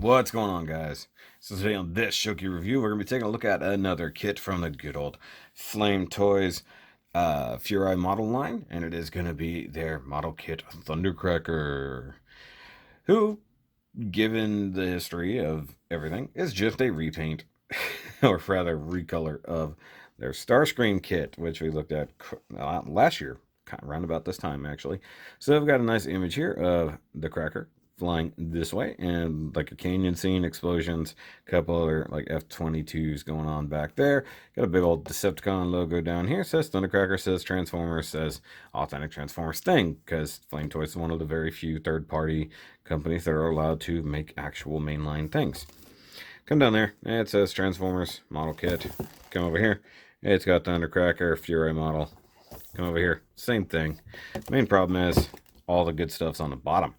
What's going on, guys? So today on this Shoky review, we're going to be taking a look at another kit from the good old Flame Toys Furai model line, and it is going to be their model kit Thundercracker, who, given the history of everything, is just a repaint, or rather recolor, of their Starscream kit, which we looked at last year, kind of around about this time, actually. So I've got a nice image here of the Cracker flying this way, and like a canyon scene, explosions, a couple other like F-22s going on back there. Got a big old Decepticon logo down here. Says Thundercracker, says Transformers, says Authentic Transformers thing, because Flame Toys is one of the very few third-party companies that are allowed to make actual mainline things. Come down there, it says Transformers model kit. Come over here, it's got Thundercracker Furai model. Come over here, same thing. Main problem is all the good stuff's on the bottom.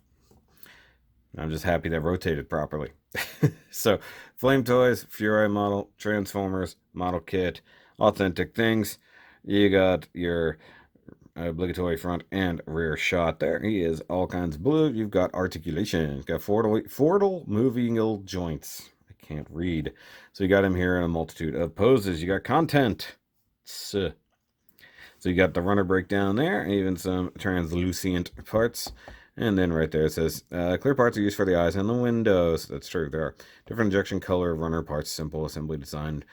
I'm just happy that rotated properly. So, Flame Toys, Furai model, Transformers, model kit, authentic things. You got your obligatory front and rear shot there. He is all kinds of blue. You've got articulation. You've got fortal moving joints. I can't read. So you got him here in a multitude of poses. You got content. So you got the runner breakdown there, even some translucent parts. And then right there it says, clear parts are used for the eyes and the windows. That's true. There are different injection color runner parts, simple assembly designed.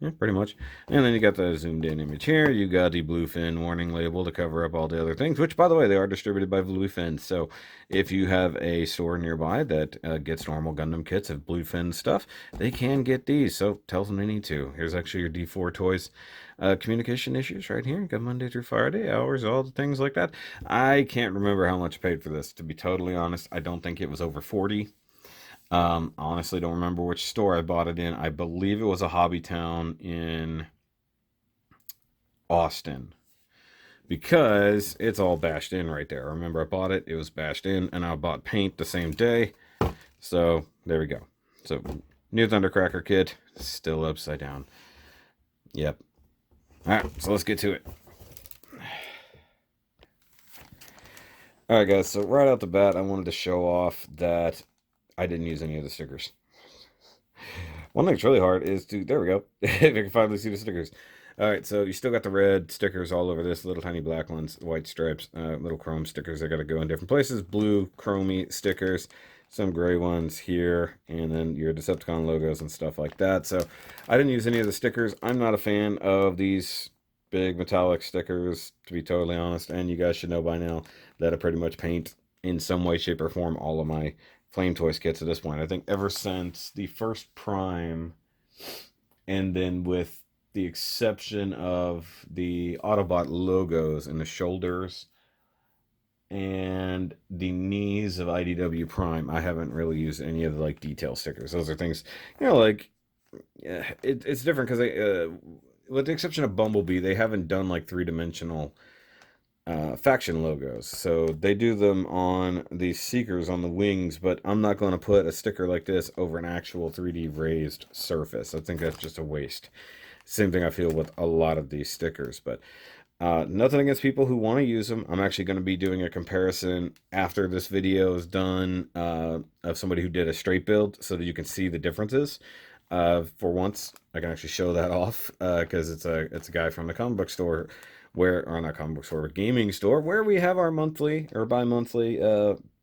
Yeah, pretty much. And then you got the zoomed in image here. You got the Bluefin warning label to cover up all the other things, which, by the way, they are distributed by Bluefin. So if you have a store nearby that gets normal Gundam kits of Bluefin stuff, they can get these. So tell them they need to. Here's actually your D4 Toys communication issues right here. You got Monday through Friday, hours, all the things like that. I can't remember how much I paid for this, to be totally honest. I don't think it was over 40. Honestly, don't remember which store I bought it in. I believe it was a Hobby Town in Austin, because it's all bashed in right there. I remember I bought it, it was bashed in, and I bought paint the same day. So there we go. So new Thundercracker kit, still upside down. Yep. Alright, so let's get to it. Alright guys, so right out the bat, I wanted to show off that I didn't use any of the stickers. One thing that's really hard is to, there we go, if you can finally see the stickers. Alright, so you still got the red stickers all over this, little tiny black ones, white stripes, little chrome stickers that got to go in different places, blue chromey stickers, some gray ones here, and then your Decepticon logos and stuff like that. So I didn't use any of the stickers. I'm not a fan of these big metallic stickers, to be totally honest, and you guys should know by now that I pretty much paint in some way, shape, or form all of my Flame Toys kits at this point. I think ever since the first Prime, and then with the exception of the Autobot logos and the shoulders and the knees of IDW Prime, I haven't really used any of the like detail stickers. Those are things, like, yeah, it's different because with the exception of Bumblebee, they haven't done like three-dimensional faction logos. So they do them on the Seekers on the wings, but I'm not going to put a sticker like this over an actual 3D raised surface. I think that's just a waste. Same thing I feel with a lot of these stickers, but nothing against people who want to use them. I'm actually going to be doing a comparison after this video is done of somebody who did a straight build so that you can see the differences. For once, I can actually show that off because it's a guy from the comic book store or not comic book store, but gaming store, where we have our monthly or bi-monthly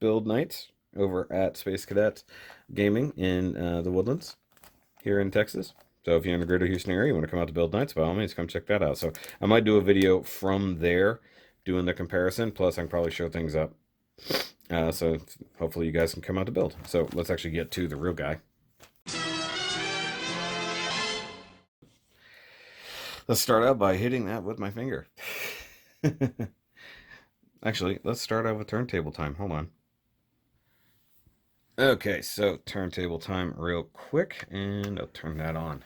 build nights over at Space Cadets Gaming in the Woodlands here in Texas. So if you're in the greater Houston area, you want to come out to build nights, by all means, come check that out. So I might do a video from there doing the comparison, plus I can probably show things up. So hopefully you guys can come out to build. So let's actually get to the real guy. Let's start out by hitting that with my finger. Actually, let's start out with turntable time. Hold on. Okay, so turntable time real quick, and I'll turn that on.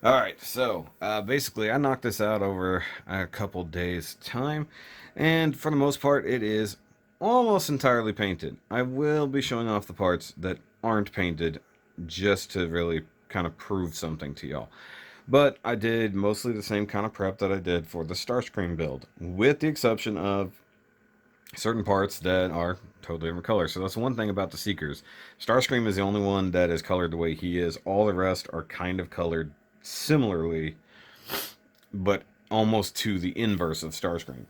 Alright, so basically I knocked this out over a couple days time, and for the most part it is almost entirely painted. I will be showing off the parts that aren't painted just to really kind of prove something to y'all. But I did mostly the same kind of prep that I did for the Starscream build, with the exception of certain parts that are totally different colors. So that's one thing about the Seekers. Starscream is the only one that is colored the way he is. All the rest are kind of colored similarly, but almost to the inverse of Starscream.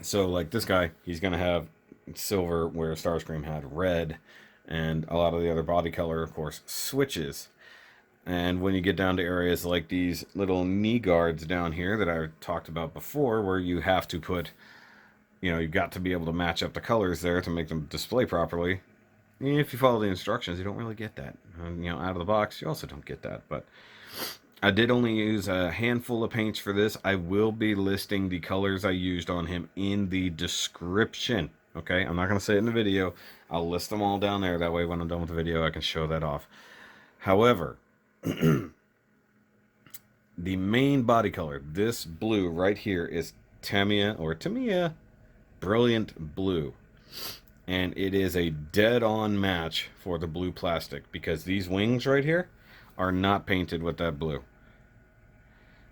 So like this guy, he's going to have silver where Starscream had red, and a lot of the other body color, of course, switches. And when you get down to areas like these little knee guards down here that I talked about before, where you have to put, you've got to be able to match up the colors there to make them display properly. If you follow the instructions, you don't really get that. And, out of the box, you also don't get that. But I did only use a handful of paints for this. I will be listing the colors I used on him in the description. Okay, I'm not going to say it in the video. I'll list them all down there. That way, when I'm done with the video, I can show that off. However, the main body color, this blue right here, is Tamiya Brilliant Blue. And it is a dead-on match for the blue plastic, because these wings right here are not painted with that blue.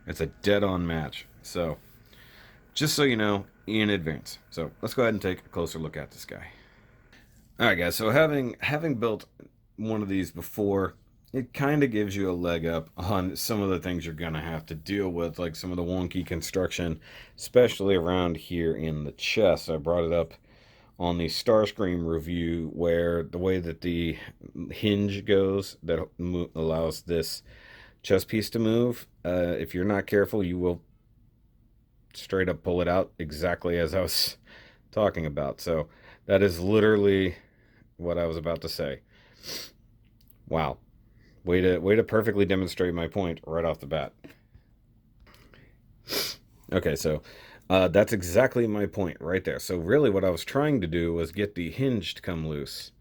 It's a dead-on match. So, just so you know in advance. So, let's go ahead and take a closer look at this guy. Alright guys, so having built one of these before, it kind of gives you a leg up on some of the things you're going to have to deal with, like some of the wonky construction, especially around here in the chest. I brought it up on the Starscream review, where the way that the hinge goes that allows this chest piece to move, if you're not careful, you will straight up pull it out exactly as I was talking about. So that is literally what I was about to say. Wow. Way to perfectly demonstrate my point right off the bat. Okay, so that's exactly my point right there. So really what I was trying to do was get the hinge to come loose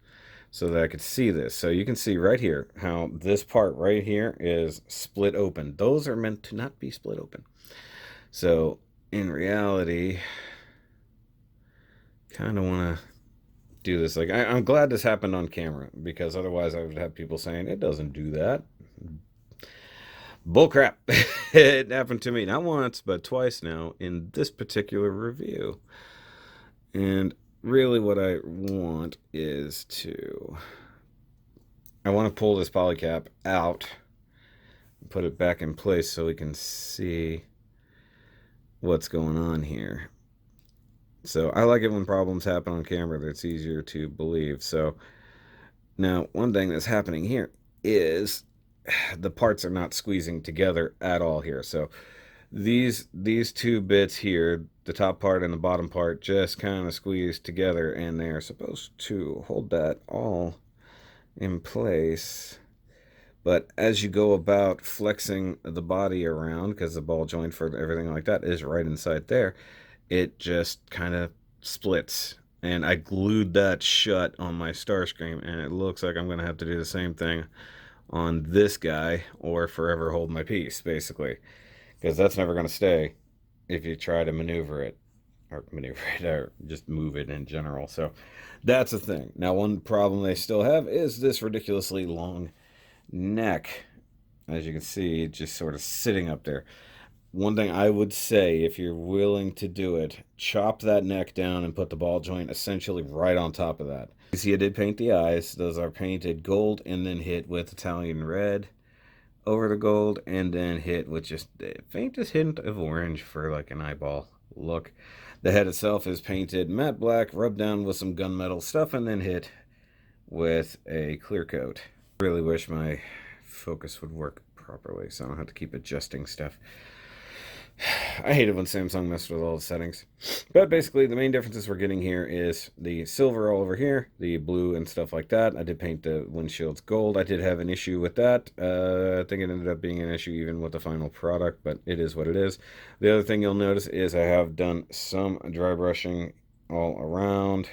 so that I could see this. So you can see right here how this part right here is split open. Those are meant to not be split open. So in reality, kind of want to do this. Like, I'm glad this happened on camera, because otherwise I would have people saying it doesn't do that. Bullcrap. It happened to me not once but twice now in this particular review. And really what I want is I want to pull this polycap out and put it back in place so we can see what's going on here. So I like it when problems happen on camera that's easier to believe. So now one thing that's happening here is the parts are not squeezing together at all here. So these two bits here, the top part and the bottom part, just kind of squeeze together, and they're supposed to hold that all in place. But as you go about flexing the body around, because the ball joint for everything like that is right inside there, it just kind of splits. And I glued that shut on my Starscream, and it looks like I'm going to have to do the same thing on this guy, or forever hold my peace, basically. Because that's never going to stay if you try to maneuver it, or just move it in general. So that's the thing. Now, one problem they still have is this ridiculously long neck. As you can see, just sort of sitting up there. One thing I would say, if you're willing to do it, chop that neck down and put the ball joint essentially right on top of that. You see I did paint the eyes. Those are painted gold and then hit with Italian red over the gold, and then hit with just the faintest hint of orange for like an eyeball look. The head itself is painted matte black, rubbed down with some gunmetal stuff, and then hit with a clear coat. I really wish my focus would work properly so I don't have to keep adjusting stuff. I hate it when Samsung messes with all the settings. But basically, the main differences we're getting here is the silver all over here, the blue and stuff like that. I did paint the windshields gold. I did have an issue with that. I think it ended up being an issue even with the final product, but it is what it is. The other thing you'll notice is I have done some dry brushing all around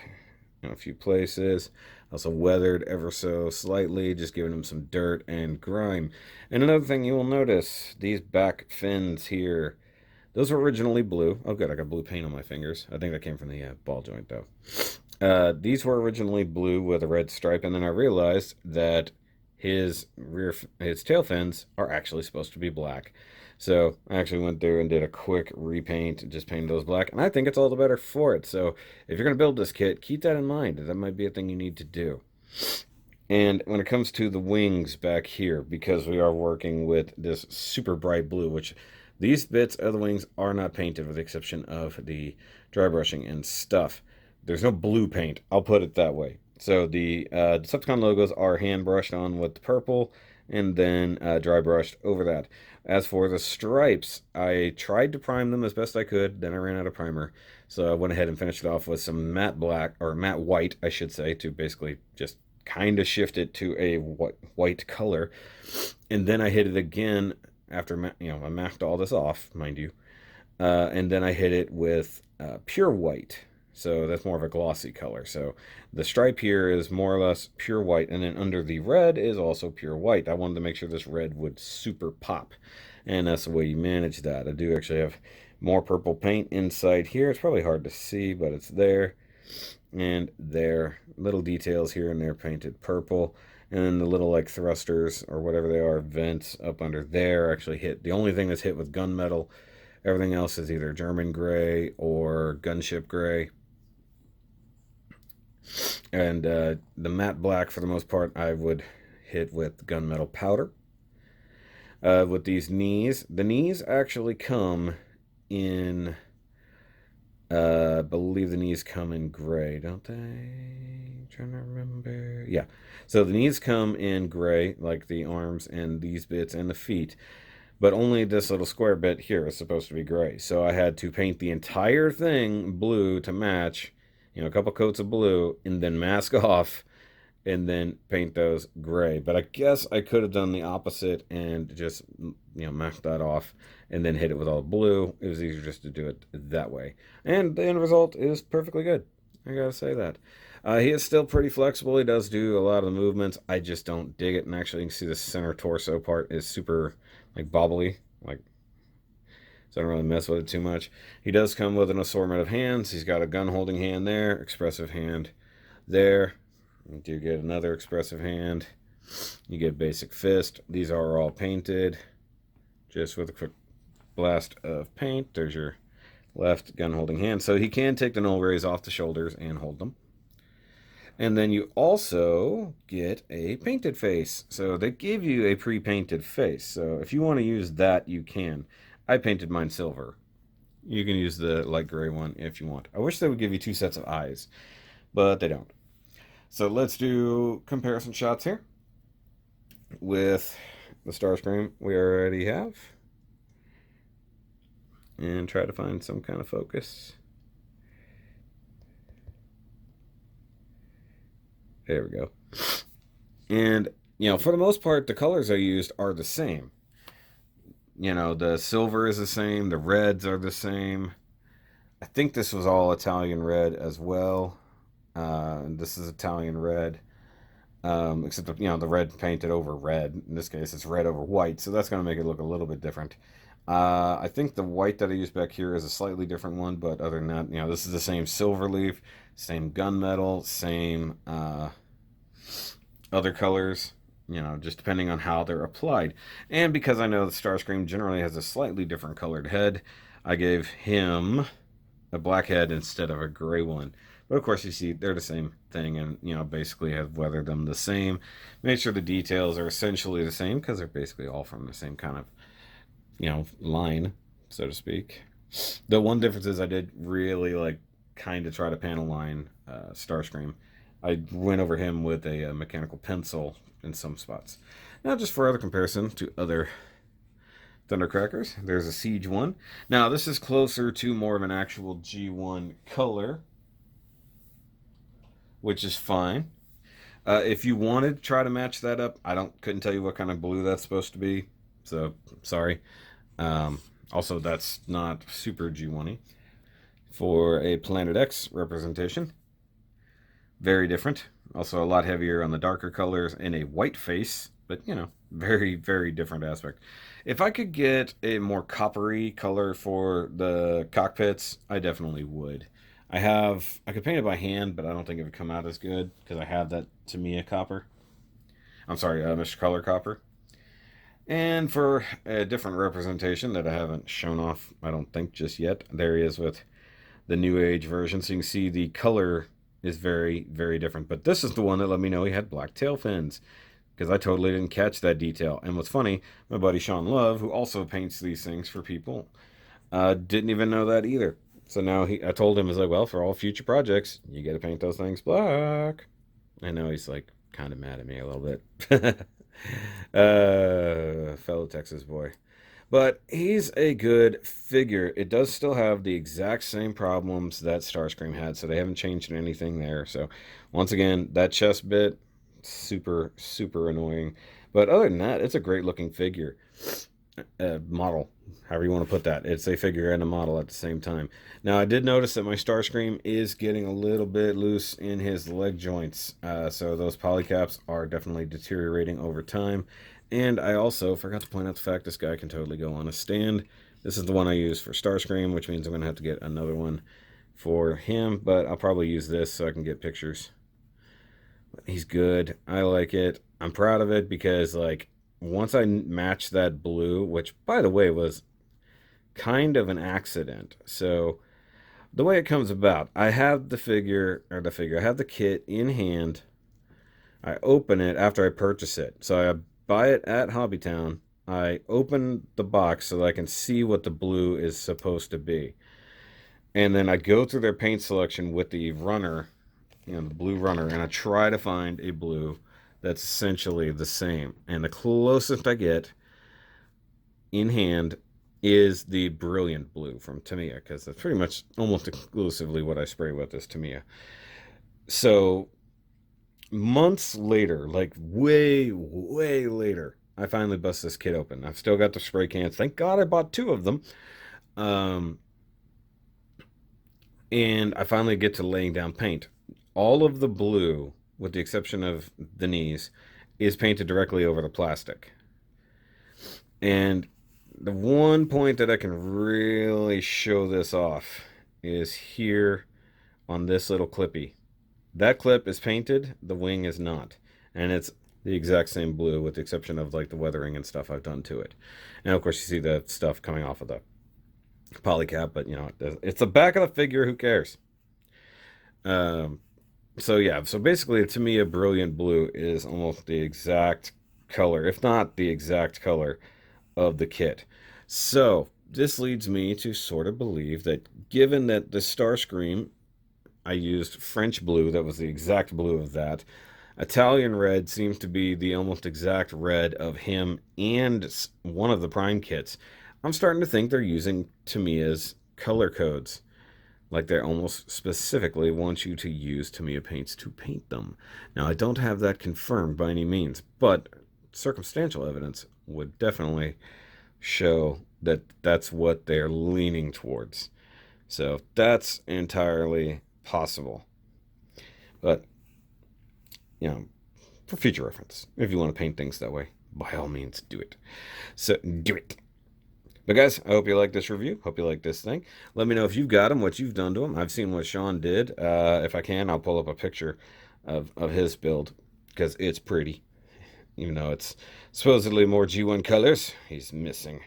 in a few places. Also weathered ever so slightly, just giving them some dirt and grime. And another thing you will notice, these back fins here, those were originally blue. Oh, good, I got blue paint on my fingers. I think that came from the ball joint, though. These were originally blue with a red stripe, and then I realized that his tail fins are actually supposed to be black. So I actually went through and did a quick repaint, just painted those black, and I think it's all the better for it. So if you're going to build this kit, keep that in mind. That might be a thing you need to do. And when it comes to the wings back here, because we are working with this super bright blue, which these bits of the wings are not painted with the exception of the dry brushing and stuff. There's no blue paint, I'll put it that way. So the Decepticon logos are hand brushed on with the purple and then dry brushed over that. As for the stripes, I tried to prime them as best I could, then I ran out of primer. So I went ahead and finished it off with some matte black, or matte white, I should say, to basically just kind of shift it to a white color. And then I hit it again after, I masked all this off, mind you. And then I hit it with pure white. So that's more of a glossy color. So the stripe here is more or less pure white, and then under the red is also pure white. I wanted to make sure this red would super pop, and that's the way you manage that. I do actually have more purple paint inside here. It's probably hard to see, but it's there. And there, little details here and there painted purple, and then the little like thrusters or whatever they are, vents up under there actually hit. The only thing that's hit with gunmetal, everything else is either German gray or gunship gray. And the matte black, for the most part, I would hit with gunmetal powder. With these knees, the knees actually come in, I believe the knees come in gray, don't they? I'm trying to remember. Yeah. So the knees come in gray, like the arms and these bits and the feet. But only this little square bit here is supposed to be gray. So I had to paint the entire thing blue to match, a couple coats of blue, and then mask off, and then paint those gray. But I guess I could have done the opposite and just, mask that off and then hit it with all blue. It was easier just to do it that way. And the end result is perfectly good. I gotta say that. He is still pretty flexible. He does do a lot of the movements. I just don't dig it. And actually, you can see the center torso part is super, like, bobbly. So I don't really mess with it too much. He does come with an assortment of hands. He's got a gun-holding hand there, expressive hand there. You do get another expressive hand. You get basic fist. These are all painted just with a quick blast of paint. There's your left gun-holding hand. So he can take the null rays off the shoulders and hold them. And then you also get a painted face. So they give you a pre-painted face. So if you want to use that, you can. I painted mine silver. You can use the light gray one if you want. I wish they would give you two sets of eyes, but they don't. So let's do comparison shots here with the Starscream we already have. And try to find some kind of focus. There we go. And, for the most part, the colors I used are the same. The silver is the same. The reds are the same. I think this was all Italian red as well. This is Italian red. Except, the red painted over red. In this case, it's red over white. So that's going to make it look a little bit different. I think the white that I used back here is a slightly different one. But other than that, this is the same silver leaf, same gunmetal, same other colors. Just depending on how they're applied. And because I know the Starscream generally has a slightly different colored head, I gave him a black head instead of a gray one. But of course, you see, they're the same thing, and, basically have weathered them the same. Make sure the details are essentially the same, because they're basically all from the same kind of, line, so to speak. The one difference is I did really, kind of try to panel line Starscream. I went over him with a mechanical pencil in some spots. Now, just for other comparison to other Thundercrackers, there's a Siege one. Now, this is closer to more of an actual G1 color, which is fine. If you wanted to try to match that up, couldn't tell you what kind of blue that's supposed to be, so sorry. Also, that's not super G1-y. For a Planet X representation, very different. Also a lot heavier on the darker colors and a white face, but very, very different aspect. If I could get a more coppery color for the cockpits, I definitely would. I could paint it by hand, but I don't think it would come out as good because I have that Tamiya copper. I'm sorry, Mr. Color Copper. And for a different representation that I haven't shown off, I don't think, just yet, there he is with the New Age version. So you can see the color is very, very different. But this is the one that let me know he had black tail fins, because I totally didn't catch that detail. And what's funny, my buddy Sean Love, who also paints these things for people, didn't even know that either. So now I told him, I was like, well, for all future projects, you got to paint those things black. I know he's like kind of mad at me a little bit. Fellow Texas boy. But he's a good figure. It does still have the exact same problems that Starscream had, so they haven't changed anything there. So once again, that chest bit, super, super annoying. But other than that, it's a great looking figure. Model, however you want to put that. It's a figure and a model at the same time. Now, I did notice that my Starscream is getting a little bit loose in his leg joints. So those polycaps are definitely deteriorating over time. And I also forgot to point out the fact this guy can totally go on a stand. This is the one I use for Starscream, which means I'm going to have to get another one for him. But I'll probably use this so I can get pictures. But he's good. I like it. I'm proud of it because, like, once I matched that blue, which, by the way, was kind of an accident. So the way it comes about, I have I have the kit in hand. I open it after I purchase it. So I buy it at Hobbytown. I open the box so that I can see what the blue is supposed to be. And then I go through their paint selection with the runner, the blue runner, and I try to find a blue that's essentially the same. And the closest I get in hand is the Brilliant Blue from Tamiya, because that's pretty much almost exclusively what I spray with is Tamiya. So months later, like way, way later, I finally bust this kit open. I've still got the spray cans. Thank God I bought 2 of them. And I finally get to laying down paint. All of the blue, with the exception of the knees, is painted directly over the plastic. And the one point that I can really show this off is here on this little clippy. That clip is painted, the wing is not. And it's the exact same blue with the exception of like the weathering and stuff I've done to it. And of course you see the stuff coming off of the polycap, but it's the back of the figure, who cares? So yeah, so basically to me a Brilliant Blue is almost the exact color, if not the exact color of the kit. So this leads me to sort of believe that given that the Starscream, I used French blue, that was the exact blue of that. Italian red seems to be the almost exact red of him and one of the Prime kits. I'm starting to think they're using Tamiya's color codes. Like they almost specifically want you to use Tamiya paints to paint them. Now, I don't have that confirmed by any means, but circumstantial evidence would definitely show that that's what they're leaning towards. So that's entirely possible. But, for future reference, if you want to paint things that way, by all means, do it. So, do it. But guys, I hope you like this review. Hope you like this thing. Let me know if you've got them, what you've done to them. I've seen what Sean did. If I can, I'll pull up a picture of his build, because it's pretty. Even though it's supposedly more G1 colors, he's missing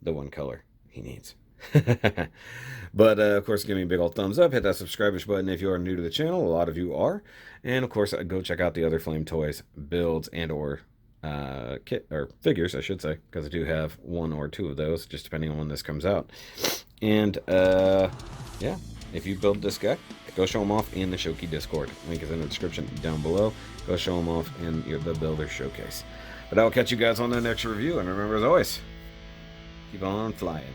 the one color he needs. But of course, give me a big old thumbs up. Hit that subscribe button if you are new to the channel. A lot of you are. And of course, go check out the other Flame Toys builds and or kit or figures, I should say, because I do have 1 or 2 of those, just depending on when this comes out. And yeah, if you build this guy, go show him off in the Shoky Discord. Link is in the description down below. Go show him off in the Builder Showcase. But I'll catch you guys on the next review, and remember, as always, keep on flying.